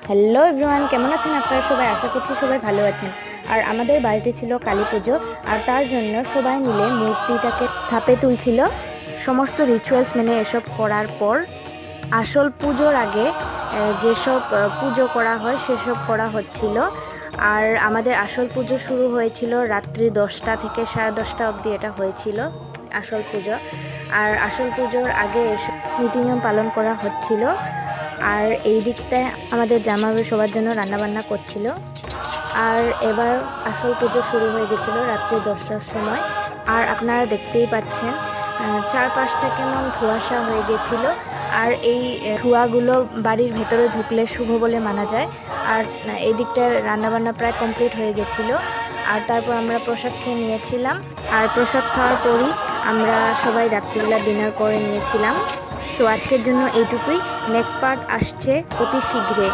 Hello everyone, কেমন আছেন আপনারা সবাই? আশা করছি সবাই ভালো আছেন। আর আমাদের বাড়িতে ছিল কালী পুজো, আর তার জন্য সবাই মিলে মূর্তিটাকে ধাপে তুলছিল। সমস্ত রিচুয়ালস মেনে এসব করার পর আসল পুজোর আগে যেসব পুজো করা হয় সেসব করা হচ্ছিল। আর আমাদের আসল পুজো শুরু হয়েছিল রাত্রি 10টা থেকে 10:30 অবধি এটা হয়েছিল আসল পুজো। আর আসল পুজোর আগে এসব নীতিনিয়ম পালন করা হচ্ছিল। আর এই দিকটায় আমাদের জামাইবাবু সবার জন্য রান্নাবান্না করছিল। আর এবার আসল পুজো শুরু হয়ে গেছিলো রাত্রি 10টার সময়। আর আপনারা দেখতেই পাচ্ছেন চারপাশটা কেমন ধোঁয়াশা হয়ে গেছিল। আর এই ধোঁয়াগুলো বাড়ির ভেতরে ঢুকলে শুভ বলে মানা যায়। আর এই দিকটায় রান্নাবান্না প্রায় কমপ্লিট হয়ে গেছিলো। আর তারপর আমরা প্রসাদ খেয়ে নিয়েছিলাম। আর প্রসাদ খাওয়ার পরই আমরা সবাই রাত্রিবেলা ডিনার করে নিয়েছিলাম। সো আজকের জন্য এইটুকুই। নেক্সট পার্ট আসছে অতি শীঘ্রই।